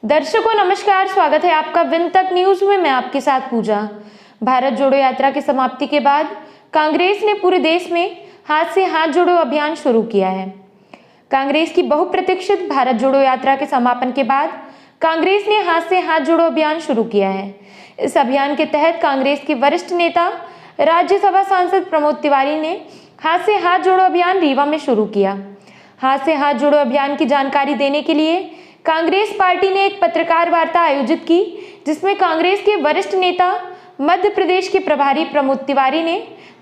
दर्शकों नमस्कार, स्वागत है आपका विन तक न्यूज में। मैं आपके साथ पूजा। भारत जोड़ो यात्रा की समाप्ति के बाद कांग्रेस ने पूरे देश में हाथ से हाथ जोड़ो अभियान शुरू किया है। कांग्रेस की बहुप्रतीक्षित भारत जोड़ो यात्रा के समापन के बाद कांग्रेस ने हाथ से हाथ जोड़ो अभियान शुरू किया है। इस अभियान के तहत कांग्रेस के वरिष्ठ नेता राज्यसभा सांसद प्रमोद तिवारी ने हाथ से हाथ जोड़ो अभियान रीवा में शुरू किया। हाथ से हाथ जोड़ो अभियान की जानकारी देने के लिए कांग्रेस पार्टी ने एक पत्रकार वार्ता आयोजित की, जिसमें कांग्रेस के वरिष्ठ नेता मध्य प्रदेश के प्रभारी प्रमोद तिवारी ने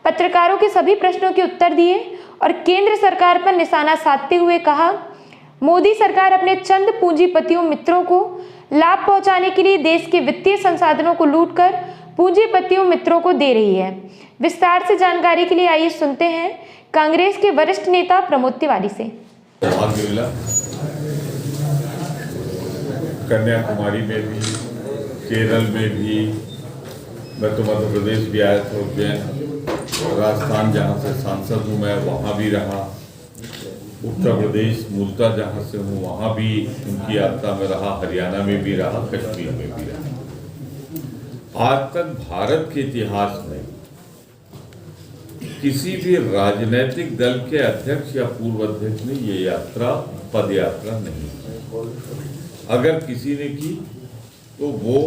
पत्रकारों के सभी प्रश्नों के उत्तर दिए और केंद्र सरकार पर निशाना साधते हुए कहा, मोदी सरकार अपने चंद पूंजीपतियों मित्रों को लाभ पहुंचाने के लिए देश के वित्तीय संसाधनों को लूटकर पूंजीपतियों मित्रों को दे रही है। विस्तार से जानकारी के लिए आइए सुनते हैं कांग्रेस के वरिष्ठ नेता प्रमोद तिवारी से। कन्याकुमारी में भी, केरल में भी, मैं तो मध्य प्रदेश भी आया था, उज्जैन, राजस्थान जहाँ से सांसद हूँ मैं वहाँ भी रहा, उत्तर प्रदेश मूलतः जहाँ से हूँ वहाँ भी उनकी यात्रा में रहा, हरियाणा में भी रहा, कश्मीर में भी रहा। आज तक भारत के इतिहास में किसी भी राजनीतिक दल के अध्यक्ष या पूर्व अध्यक्ष ने ये यात्रा पद यात्रा नहीं की। अगर किसी ने की तो वो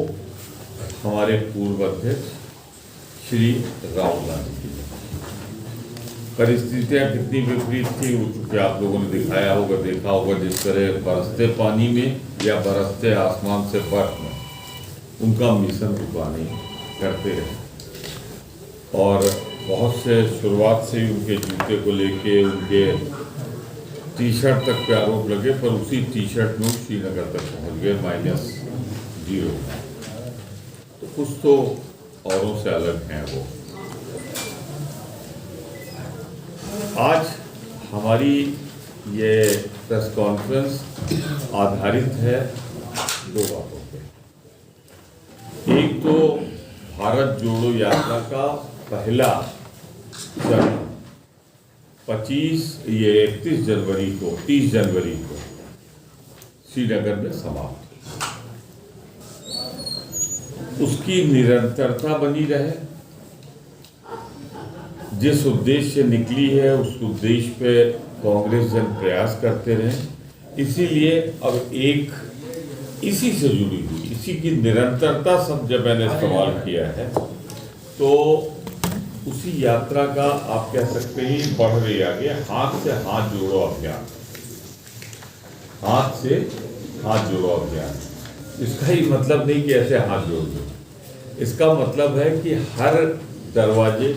हमारे पूर्व अध्यक्ष श्री राहुल गांधी जी ने। परिस्थितियां कितनी विपरीत थी वो चूंकि आप लोगों ने दिखाया होगा, देखा होगा, जिस तरह बरसते पानी में या बरसते आसमान से बर्फ में उनका मिशन रुका नहीं करते रहे। और बहुत से शुरुआत से ही उनके जूते को लेके उनके टी शर्ट तक पे आरोप लगे, पर उसी टी शर्ट में श्रीनगर तक पहुंच गए -0। तो कुछ तो औरों से अलग हैं वो। आज हमारी ये प्रेस कॉन्फ्रेंस आधारित है दो बातों पे। एक तो भारत जोड़ो यात्रा का पहला चरण 31 जनवरी को 30 जनवरी को श्रीनगर में समाप्त, उसकी निरंतरता बनी रहे। जिस उद्देश्य से निकली है उस उद्देश्य पे कांग्रेस जन प्रयास करते रहे। इसीलिए अब एक इसी से जुड़ी हुई, इसी की निरंतरता सब जब मैंने इस्तेमाल किया है तो उसी यात्रा का आप कह सकते हैं बढ़ रही आगे हाथ से हाथ जोड़ो अभियान। हाथ से हाथ जोड़ो अभियान, इसका ही मतलब नहीं कि ऐसे हाथ जोड़ दो। इसका मतलब है कि हर दरवाजे,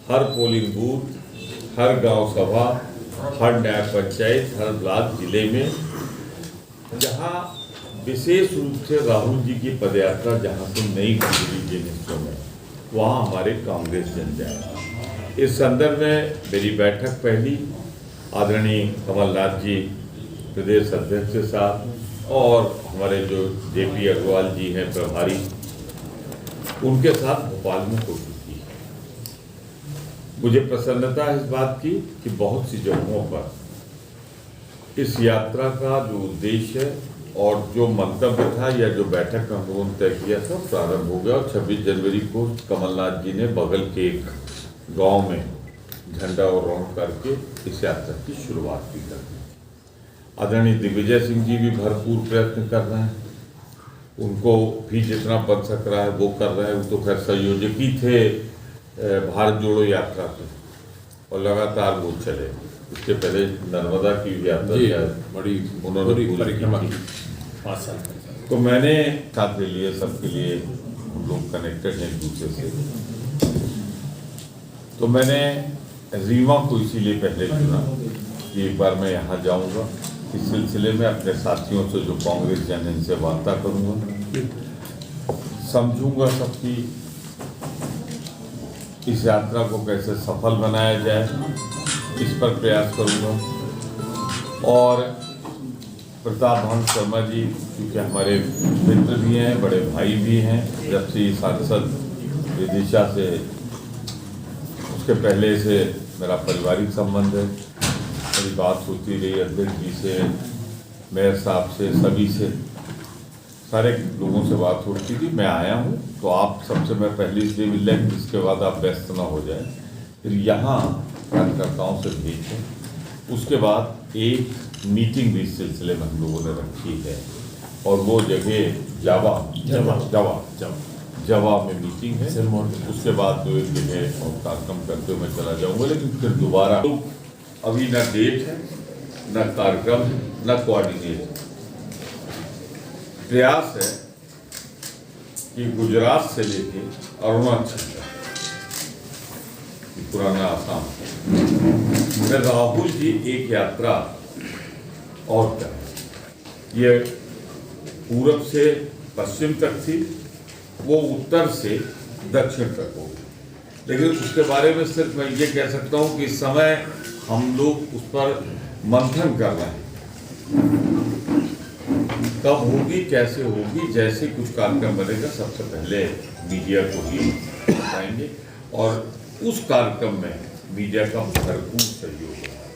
हर पोलिंग बूथ, हर गांव सभा, हर न्याय पंचायत, हर ब्लॉक जिले में जहां विशेष रूप से राहुल जी की पदयात्रा जहां से नहीं गुजरी जिन हिस्सों में, वहाँ हमारे कांग्रेस जन जाए। इस संदर्भ में मेरी बैठक पहली आदरणीय कमलनाथ जी प्रदेश अध्यक्ष के साथ और हमारे जो JP अग्रवाल जी हैं प्रभारी, उनके साथ भोपाल में हो चुकी है। मुझे प्रसन्नता है इस बात की कि बहुत सी जगहों पर इस यात्रा का जो उद्देश्य है और जो मंतव्य था या जो बैठक हम लोगों ने तय किया था प्रारंभ हो गया। और 26 जनवरी को कमलनाथ जी ने बगल के एक गांव में झंडा और रौंद करके इस यात्रा की शुरुआत भी कर दी। आदरणीय दिग्विजय सिंह जी भी भरपूर प्रयत्न कर रहे हैं, उनको भी जितना बन सक रहा है वो कर रहे हैं। वो तो खैर संयोजक ही थे भारत जोड़ो यात्रा के और लगातार वो चले। इसके पहले नर्मदा की यात्रा बड़ी उन्होंने परिक्रमा की 5 साल। तो मैंने साथ ले लिए, सबके लिए हम लोग कनेक्टेड हैं एक दूसरे से। तो मैंने रीवा को इसीलिए पहले चुना कि एक बार मैं यहाँ जाऊँगा, इस सिलसिले में अपने साथियों से जो कांग्रेस जन इनसे वार्ता करूँगा, समझूंगा सबकी इस यात्रा को कैसे सफल बनाया जाए, इस पर प्रयास करूँगा। और प्रताप भानु शर्मा जी क्योंकि हमारे मित्र भी हैं, बड़े भाई भी हैं, जब से सांसद विदिशा से उसके पहले से मेरा पारिवारिक संबंध है। मेरी बात होती रही अध्यक्ष जी से, मेयर साहब से, सभी से। सारे लोगों से बात हो रही थी, मैं आया हूँ तो आप सबसे मैं पहले इसलिए मिल रहा हूँ, इसके बाद आप व्यस्त ना हो जाए। फिर यहाँ कार्यकर्ताओं से भेज दें, उसके बाद एक मीटिंग भी इस सिलसिले में हम लोगों ने रखी है और वो जगह जवा में मीटिंग है। उसके बाद जो एक जगह और कार्यक्रम करते हुए मैं चला जाऊँगा, लेकिन फिर दोबारा अभी न डेट है, न कार्यक्रम है, न कोऑर्डिनेट। प्रयास है कि गुजरात से लेके अरुणाचल तक, पुराना आसाम में राहुल जी एक यात्रा और क्या है, ये पूरब से पश्चिम तक थी, वो उत्तर से दक्षिण तक होगी। लेकिन उसके बारे में सिर्फ मैं ये कह सकता हूँ कि इस समय हम लोग उस पर मंथन कर रहे हैं, कब होगी, कैसे होगी। जैसे कुछ कार्यक्रम बनेगा सबसे पहले मीडिया को ही बताएंगे और उस कार्यक्रम में मीडिया का भरपूर सहयोग होगा।